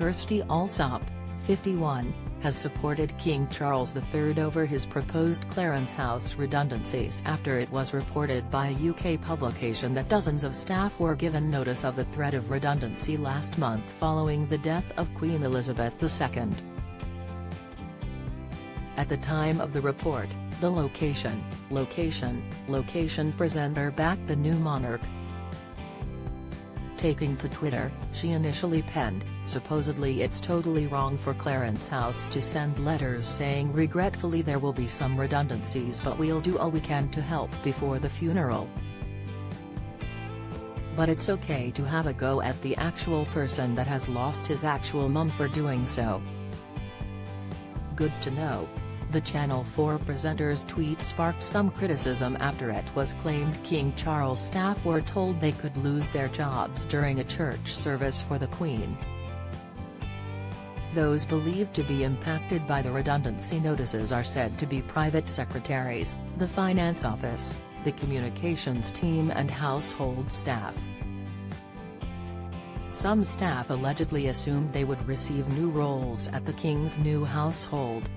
Kirstie Allsopp, 51, has supported King Charles III over his proposed Clarence House redundancies after it was reported by a UK publication that dozens of staff were given notice of the threat of redundancy last month following the death of Queen Elizabeth II. At the time of the report, the location presenter backed the new monarch. Taking to Twitter, she initially penned, "Supposedly it's totally wrong for Clarence House to send letters saying regretfully there will be some redundancies but we'll do all we can to help before the funeral. But it's okay to have a go at the actual person that has lost his actual mum for doing so. Good to know." The Channel 4 presenter's tweet sparked some criticism after it was claimed King Charles staff were told they could lose their jobs during a church service for the Queen. Those believed to be impacted by the redundancy notices are said to be private secretaries, the finance office, the communications team and household staff. Some staff allegedly assumed they would receive new roles at the King's new household.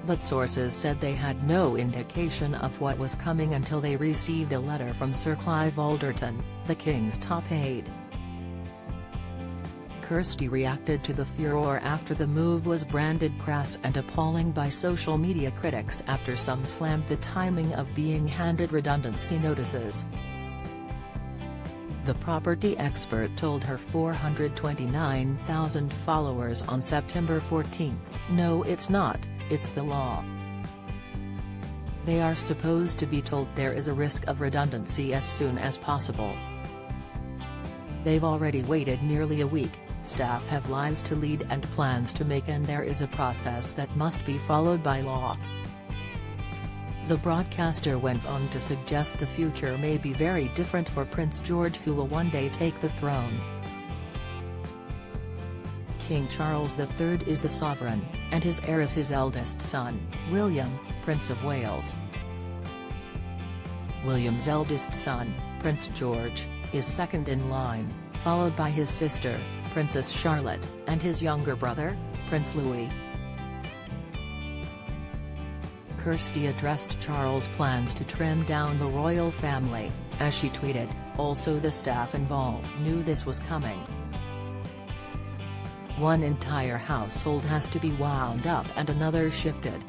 But sources said they had no indication of what was coming until they received a letter from Sir Clive Alderton, the King's top aide. Kirstie reacted to the furore after the move was branded crass and appalling by social media critics after some slammed the timing of being handed redundancy notices. The property expert told her 429,000 followers on September 14, "No, it's not, it's the law. They are supposed to be told there is a risk of redundancy as soon as possible. They've already waited nearly a week, staff have lives to lead and plans to make and there is a process that must be followed by law." The broadcaster went on to suggest the future may be very different for Prince George, who will one day take the throne. King Charles III is the sovereign, and his heir is his eldest son, William, Prince of Wales. William's eldest son, Prince George, is second in line, followed by his sister, Princess Charlotte, and his younger brother, Prince Louis. Kirstie addressed Charles' plans to trim down the royal family, as she tweeted, "Also the staff involved knew this was coming. One entire household has to be wound up and another shifted."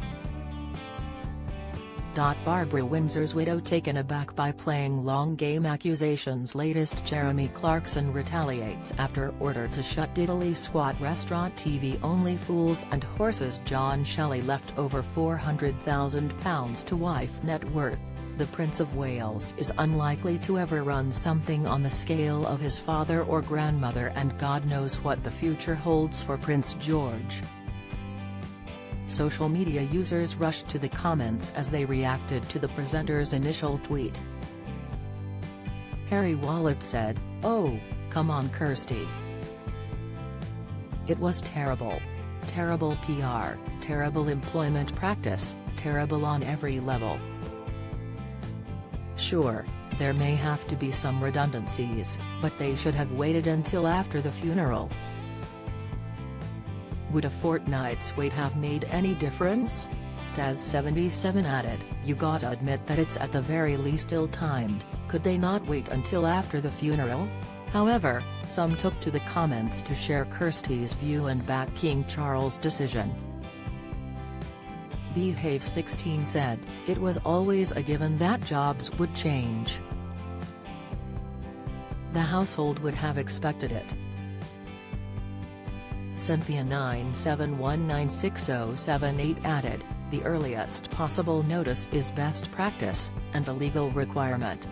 Barbara Windsor's widow taken aback by playing long game accusations. Latest Jeremy Clarkson retaliates after order to shut diddly squat restaurant TV Only Fools and Horses. John Shelley left over £400,000 to wife net worth. The Prince of Wales is unlikely to ever run something on the scale of his father or grandmother, and God knows what the future holds for Prince George. Social media users rushed to the comments as they reacted to the presenter's initial tweet. Harry Wallop said, "Oh, come on Kirstie. It was terrible. Terrible PR, terrible employment practice, terrible on every level. Sure, there may have to be some redundancies, but they should have waited until after the funeral. Would a fortnight's wait have made any difference?" Taz77 added, "You gotta admit that it's at the very least ill-timed. Could they not wait until after the funeral?" However, some took to the comments to share Kirstie's view and back King Charles' decision. Behave16 said, "It was always a given that jobs would change. The household would have expected it." Cynthia97196078 added, "The earliest possible notice is best practice, and a legal requirement."